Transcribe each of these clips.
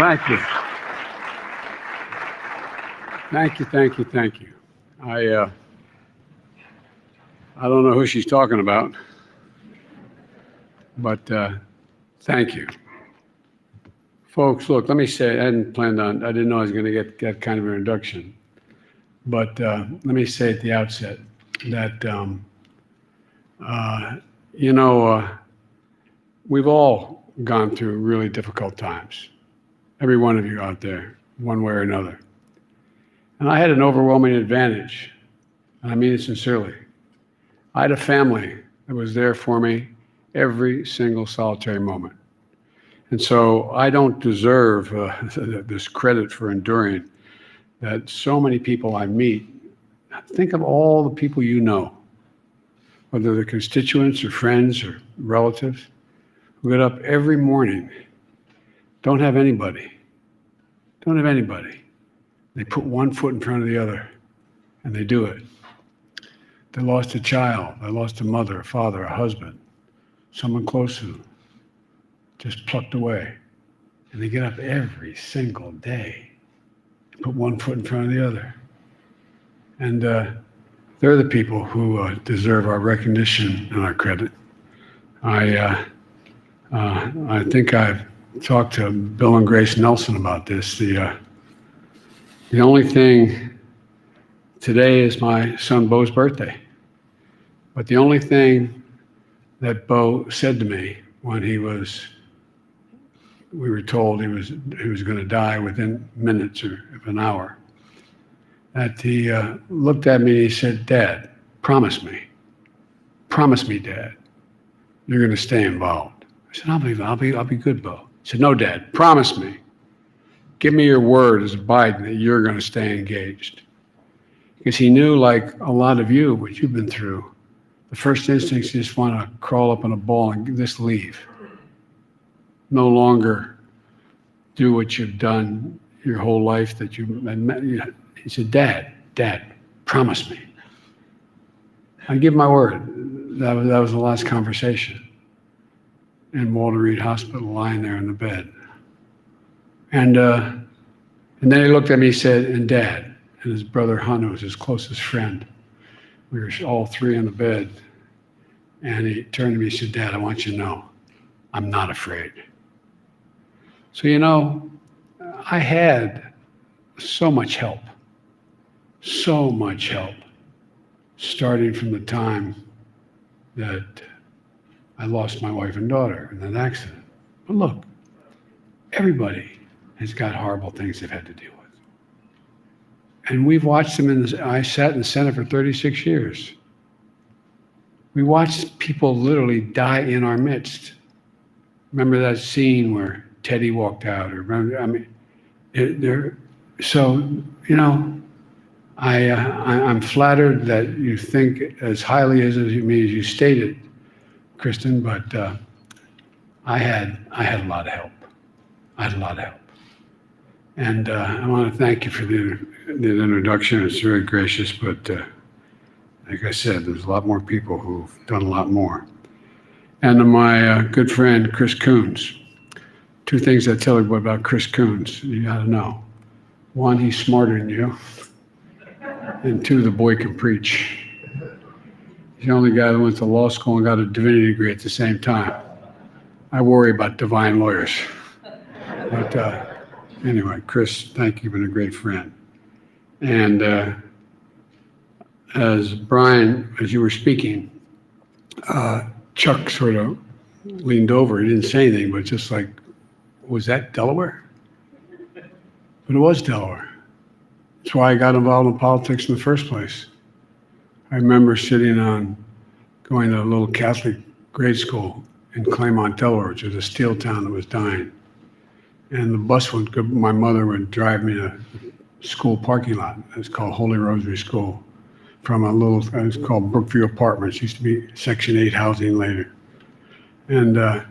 Thank you. Thank you, thank you, thank you. I don't know who she's talking about, but thank you. Folks, look, let me say, I didn't know I was going to get that kind of an introduction, but let me say at the outset that, we've all gone through really difficult times. Every one of you out there, one way or another. And I had an overwhelming advantage, and I mean it sincerely. I had a family that was there for me every single solitary moment. And so I don't deserve this credit for enduring that so many people I meet. Think of all the people you know, whether they're constituents or friends or relatives, who get up every morning, don't have anybody. They put one foot in front of the other, and they do it. They lost a child, they lost a mother, a father, a husband, someone close to them, just plucked away. And they get up every single day, and put one foot in front of the other. And they're the people who deserve our recognition and our credit. I think I've talked to Bill and Grace Nelson about this. The only thing, today is my son Bo's birthday, but the only thing that Bo said to me when we were told he was going to die within minutes or an hour, that he looked at me and he said, "Dad, promise me, Dad, you're going to stay involved." I said, I'll be good, Bo. He said, "No, Dad, promise me. Give me your word as Biden that you're going to stay engaged." Because he knew, like a lot of you, what you've been through, the first instinct is you just want to crawl up in a ball and just leave. No longer do what you've done your whole life that he said, Dad, promise me. I give my word. That was the last conversation in Walter Reed Hospital, lying there in the bed. And then he looked at me and said, "And Dad," and his brother Hun, who was his closest friend. We were all three in the bed. And he turned to me and said, "Dad, I want you to know, I'm not afraid." So, I had so much help, starting from the time that I lost my wife and daughter in that accident. But look, everybody has got horrible things they've had to deal with. And we've watched them I sat in the Senate for 36 years. We watched people literally die in our midst. Remember that scene where Teddy walked out? I'm flattered that you think as highly of me as you stated, Kristen, but I had a lot of help. And I want to thank you for the introduction. It's very gracious, but like I said, there's a lot more people who've done a lot more. And to my good friend, Chris Coons, two things I tell everybody about Chris Coons you got to know. One, he's smarter than you. And two, the boy can preach. He's the only guy that went to law school and got a divinity degree at the same time. I worry about divine lawyers. But anyway, Chris, thank you. You've been a great friend. And as you were speaking, Chuck sort of leaned over. He didn't say anything, but just like, was that Delaware? But it was Delaware. That's why I got involved in politics in the first place. I remember going to a little Catholic grade school in Claymont, Delaware, which was a steel town that was dying. And the bus my mother would drive me to the school parking lot. It's called Holy Rosary School. It's called Brookview Apartments. It used to be Section 8 housing later. And I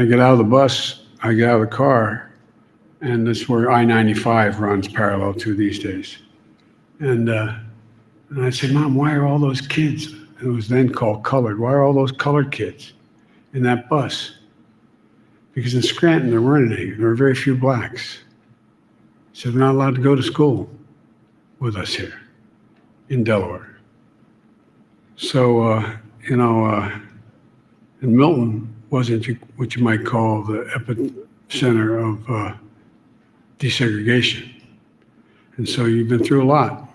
get out of the car, and that's where I-95 runs parallel to these days. And I said, "Mom, why are all those kids," it was then called colored, "why are all those colored kids in that bus?" because in Scranton there weren't any. There were very few blacks. So they're not allowed to go to school with us here in Delaware. So, and Milton wasn't what you might call the epicenter of desegregation. And so you've been through a lot,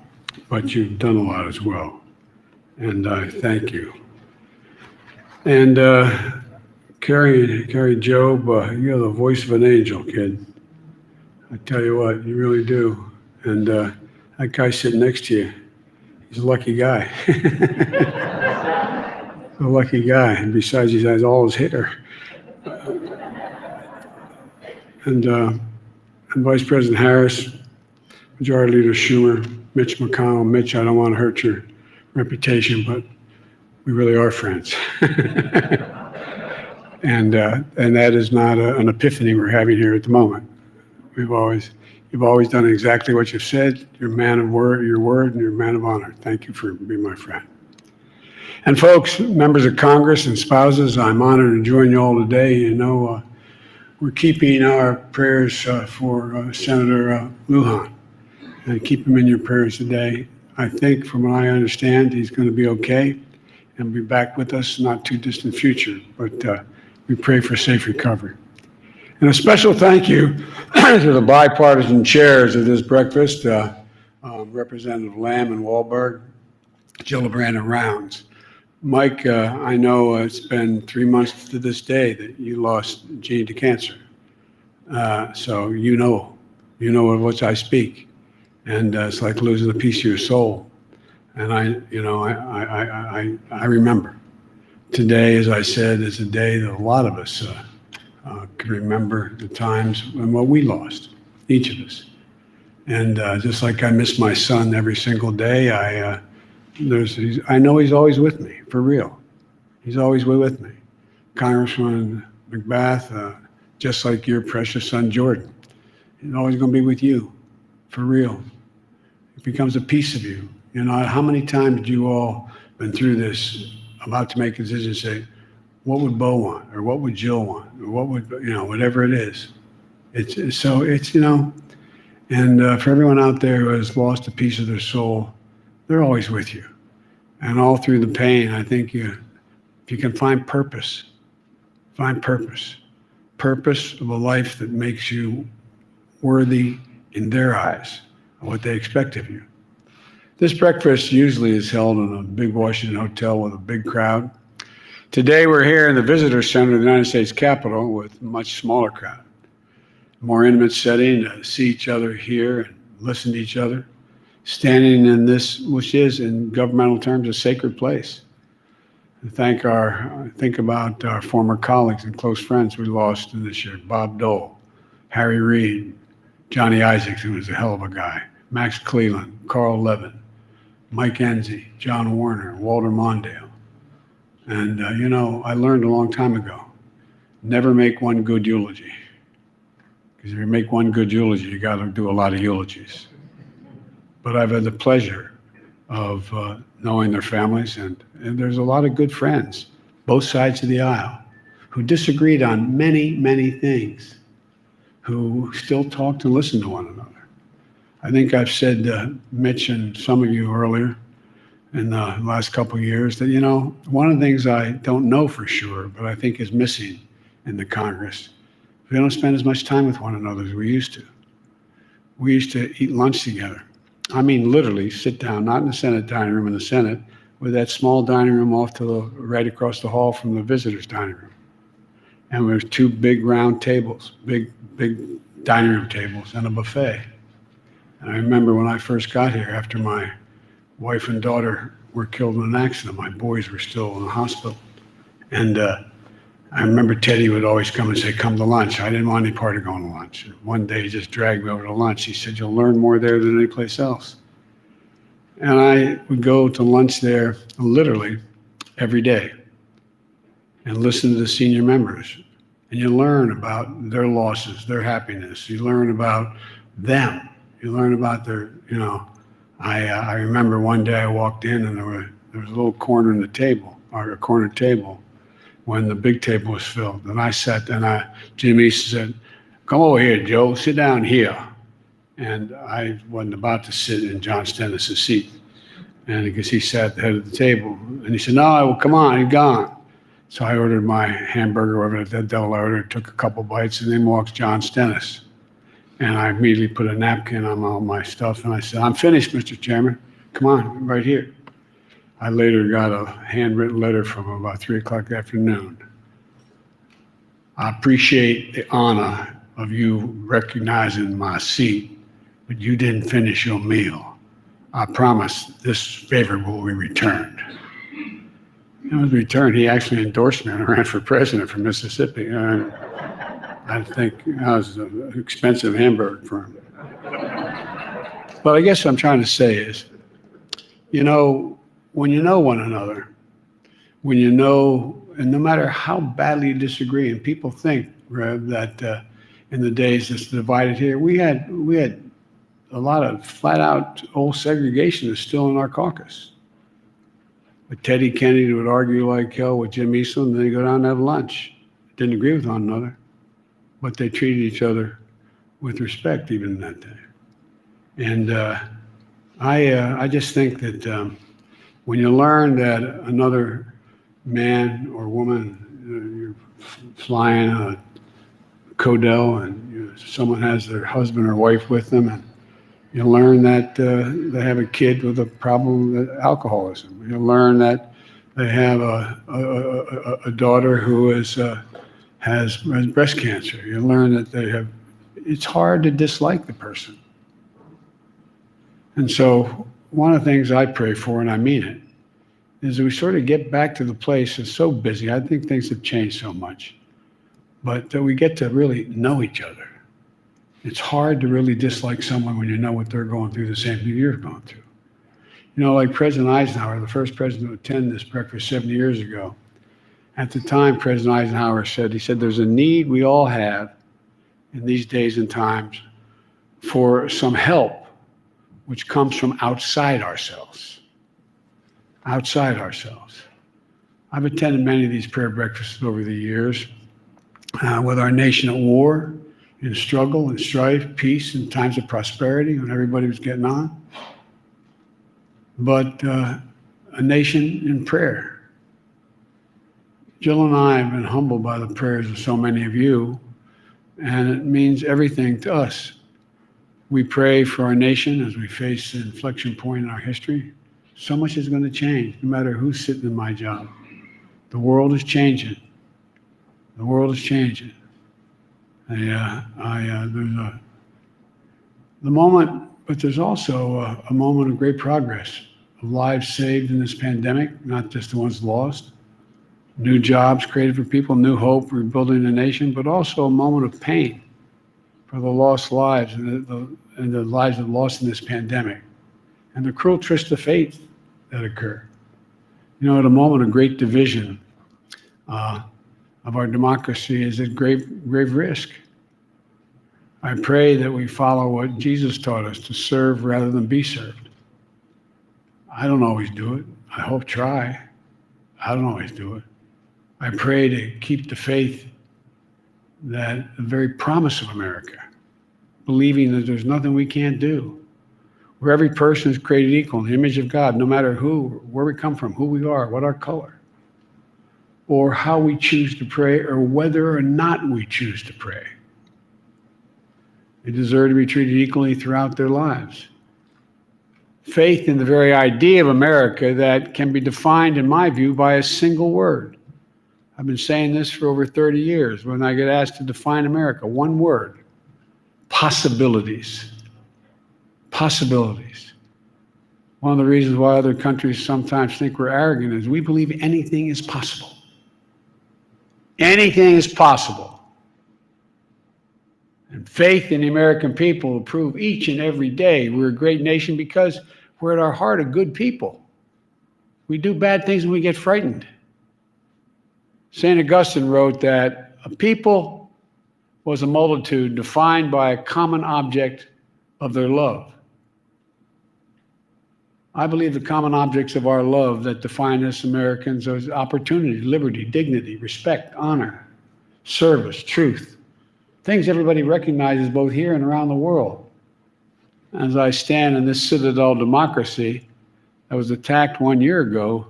but you've done a lot as well. And I thank you. And Carrie Job, you're the voice of an angel, kid. I tell you what, you really do. And that guy sitting next to you, he's a lucky guy. A lucky guy. And besides, he has all his hair. And Vice President Harris, Majority Leader Schumer, Mitch McConnell. Mitch, I don't want to hurt your reputation, but we really are friends. And that is not an epiphany we're having here at the moment. You've always done exactly what you've said. You're a man of your word, and you're a man of honor. Thank you for being my friend. And folks, members of Congress and spouses, I'm honored to join you all today. You know, we're keeping our prayers for Senator Lujan, and keep him in your prayers today. I think, from what I understand, he's going to be okay and be back with us not too distant future. But we pray for safe recovery. And a special thank you to the bipartisan chairs of this breakfast, Representative Lamb and Wahlberg, Gillibrand and Rounds. Mike, I know it's been 3 months to this day that you lost Gene to cancer. So you know of what I speak. And it's like losing a piece of your soul. And I remember. Today, as I said, is a day that a lot of us can remember the times when what we lost, each of us. And just like I miss my son every single day, I know he's always with me, for real. He's always with me. Congressman McBath, just like your precious son Jordan, he's always going to be with you, for real. It becomes a piece of you. You know, how many times have you all been through this, about to make a decision, say, what would Bo want, or what would Jill want, or what would, whatever it is. It's and for everyone out there who has lost a piece of their soul, they're always with you. And all through the pain, I think if you can find purpose of a life that makes you worthy in their eyes of what they expect of you. This breakfast usually is held in a big Washington hotel with a big crowd. Today we're here in the Visitor Center of the United States Capitol with a much smaller crowd. More intimate setting to see each other, hear and listen to each other, standing in this, which is in governmental terms, a sacred place. Think about our former colleagues and close friends we lost this year: Bob Dole, Harry Reid, Johnny Isaacs, who was a hell of a guy, Max Cleland, Carl Levin, Mike Enzi, John Warner, Walter Mondale. And, I learned a long time ago, never make one good eulogy. Because if you make one good eulogy, you got to do a lot of eulogies. But I've had the pleasure of knowing their families, and there's a lot of good friends, both sides of the aisle, who disagreed on many, many things, who still talked and listened to one another. I think I've said to Mitch and some of you earlier in the last couple of years that, one of the things I don't know for sure, but I think is missing in the Congress, we don't spend as much time with one another as we used to. We used to eat lunch together. I mean, literally sit down, not in the Senate dining room in the Senate, with that small dining room off to the right across the hall from the visitors' dining room. And there's two big round tables, big dining room tables, and a buffet. And I remember when I first got here, after my wife and daughter were killed in an accident, my boys were still in the hospital. And I remember Teddy would always come and say, come to lunch. I didn't want any part of going to lunch. And one day he just dragged me over to lunch. He said, you'll learn more there than any place else. And I would go to lunch there literally every day and listen to the senior members. And you learn about their losses, their happiness. You learn about them. You learn about their, I remember one day I walked in and there was a little corner in the table, or a corner table, when the big table was filled. And I sat there, and Jim East said, "Come over here, Joe, sit down here." And I wasn't about to sit in John Stennis' seat. And because he sat at the head of the table, and he said, "No, come on, he's gone." So I ordered my hamburger, whatever that devil I ordered, took a couple bites, and then walks John Stennis. And I immediately put a napkin on all my stuff, and I said, "I'm finished, Mr. Chairman. Come on, right here." I later got a handwritten letter from him about 3 o'clock afternoon. "I appreciate the honor of you recognizing my seat, but you didn't finish your meal. I promise this favor will be returned." It was returned. He actually endorsed me and ran for president from Mississippi. I think that was an expensive hamburger for him. But I guess what I'm trying to say is, when you know one another, when you know, and no matter how badly you disagree, and people think, Rev, that in the days that's divided here, we had a lot of flat out old segregationists still in our caucus. But Teddy Kennedy would argue like hell with Jim Eastland, and then they go down and have lunch. Didn't agree with one another, but they treated each other with respect even in that day. And I just think that when you learn that another man or woman, you're flying a Codell and someone has their husband or wife with them, and you learn that they have a kid with a problem with alcoholism. You learn that they have a daughter who has breast cancer. You learn that it's hard to dislike the person. And so one of the things I pray for, and I mean it, is that we sort of get back to the place that's so busy. I think things have changed so much, but that we get to really know each other. It's hard to really dislike someone when you know what they're going through, the same thing you're going through. Like President Eisenhower, the first president to attend this breakfast 70 years ago. At the time, President Eisenhower said, there's a need we all have in these days and times for some help, which comes from outside ourselves. Outside ourselves. I've attended many of these prayer breakfasts over the years with our nation at war, in struggle and strife, peace, and times of prosperity when everybody was getting on. But a nation in prayer. Jill and I have been humbled by the prayers of so many of you, and it means everything to us. We pray for our nation as we face an inflection point in our history. So much is going to change, no matter who's sitting in my job. The world is changing. The world is changing. There's the moment, but there's also a moment of great progress, of lives saved in this pandemic, not just the ones lost, new jobs created for people, new hope, rebuilding the nation, but also a moment of pain for the lost lives and the lives that lost in this pandemic, and the cruel twist of fate that occur. At a moment of great division of our democracy is at grave risk. I pray that we follow what Jesus taught us, to serve rather than be served. I don't always do it. I hope try. I don't always do it. I pray to keep the faith, that the very promise of America, believing that there's nothing we can't do, where every person is created equal in the image of God, no matter where we come from, who we are, what our color, or how we choose to pray, or whether or not we choose to pray. They deserve to be treated equally throughout their lives. Faith in the very idea of America that can be defined, in my view, by a single word. I've been saying this for over 30 years. When I get asked to define America, one word: possibilities. Possibilities. One of the reasons why other countries sometimes think we're arrogant is we believe anything is possible. Anything is possible. And faith in the American people will prove each and every day we're a great nation because we're at our heart a good people. We do bad things and we get frightened. St. Augustine wrote that a people was a multitude defined by a common object of their love. I believe the common objects of our love that define us Americans are opportunity, liberty, dignity, respect, honor, service, truth. Things everybody recognizes both here and around the world. As I stand in this citadel democracy that was attacked 1 year ago,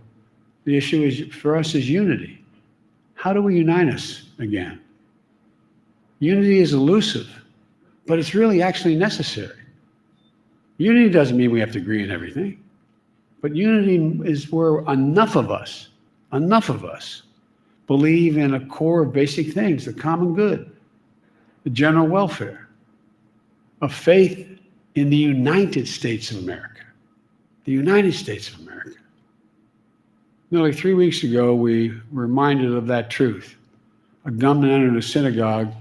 the issue is, for us, is unity. How do we unite us again? Unity is elusive, but it's really actually necessary. Unity doesn't mean we have to agree on everything, but unity is where enough of us believe in a core of basic things, the common good, the general welfare, of faith in the United States of America. The United States of America. Nearly 3 weeks ago, we were reminded of that truth. A gunman entered a synagogue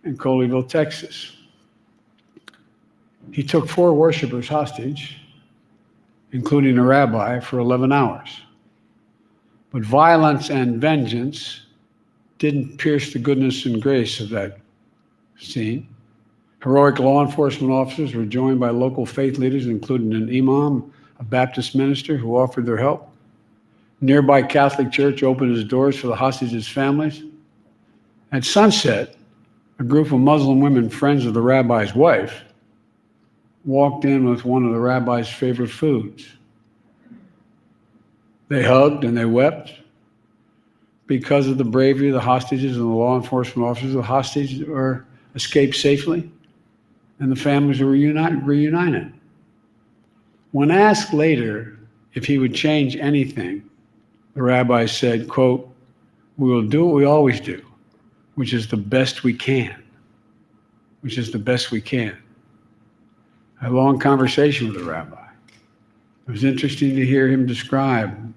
in Colleyville, Texas. He took 4 worshipers hostage, including a rabbi, for 11 hours. But violence and vengeance didn't pierce the goodness and grace of that scene. Heroic law enforcement officers were joined by local faith leaders, including an imam, a Baptist minister, who offered their help. Nearby Catholic church opened its doors for the hostages' families. At sunset, a group of Muslim women, friends of the rabbi's wife, walked in with one of the rabbi's favorite foods. They hugged and they wept because of the bravery of the hostages and the law enforcement officers. The hostages escaped safely, and the families were reunited. When asked later if he would change anything, the rabbi said, quote, "We will do what we always do, which is the best we can," which is the best we can. I had a long conversation with the rabbi. It was interesting to hear him describe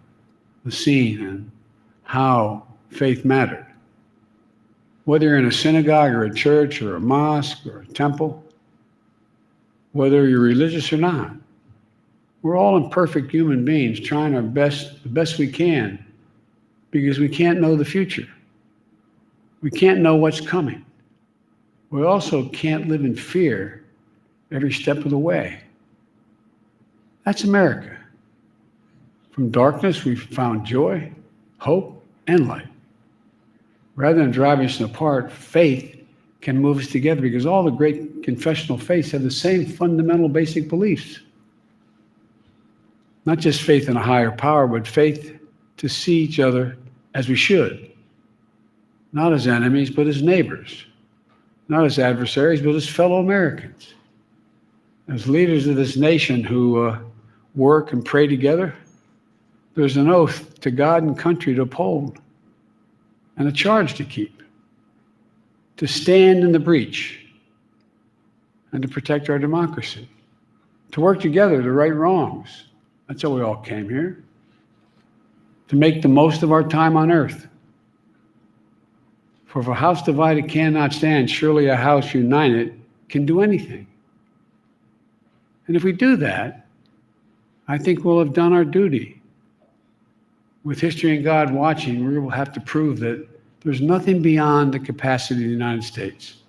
the scene and how faith mattered. Whether you're in a synagogue or a church or a mosque or a temple, whether you're religious or not, we're all imperfect human beings trying our best, the best we can, because we can't know the future. We can't know what's coming. We also can't live in fear every step of the way. That's America. From darkness, we've found joy, hope, and light. Rather than driving us apart, faith can move us together, because all the great confessional faiths have the same fundamental basic beliefs. Not just faith in a higher power, but faith to see each other as we should. Not as enemies, but as neighbors. Not as adversaries, but as fellow Americans. As leaders of this nation who work and pray together, there's an oath to God and country to uphold, and a charge to keep, to stand in the breach, and to protect our democracy, to work together to right wrongs. That's how we all came here, to make the most of our time on earth. For if a house divided cannot stand, surely a house united can do anything. And if we do that, I think we'll have done our duty. With history and God watching, we will have to prove that there's nothing beyond the capacity of the United States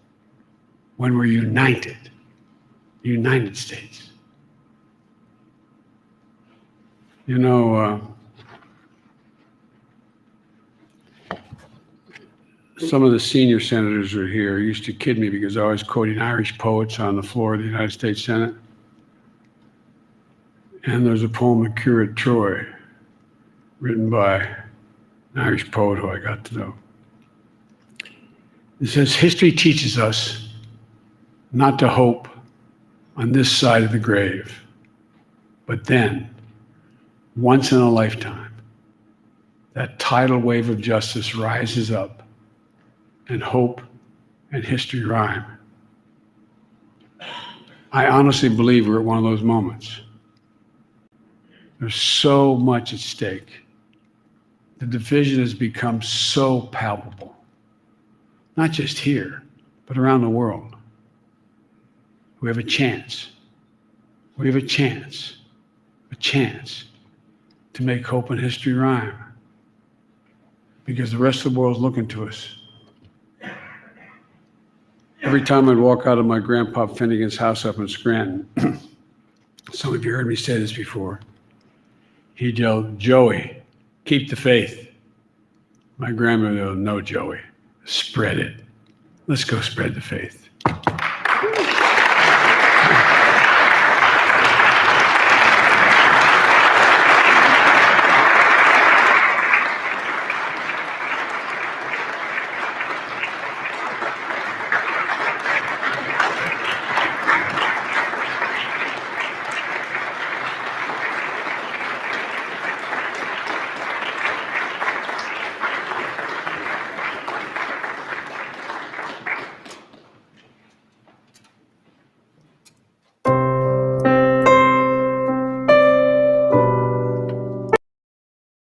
when we're united. United States. You know, some of the senior senators are here. Used to kid me because I was quoting Irish poets on the floor of the United States Senate. And there's a poem, The Curate Troy, written by an Irish poet who I got to know. It says, history teaches us not to hope on this side of the grave, but then, once in a lifetime, that tidal wave of justice rises up, and hope and history rhyme. I honestly believe we're at one of those moments. There's so much at stake. The division has become so palpable, not just here, but around the world. We have a chance. We have a chance to make hope and history rhyme, because the rest of the world is looking to us. Every time I'd walk out of my Grandpa Finnegan's house up in Scranton, Some of you heard me say this before. He yelled, "Joey, keep the faith." My grandmother yelled, "No, Joey, spread it. Let's go spread the faith."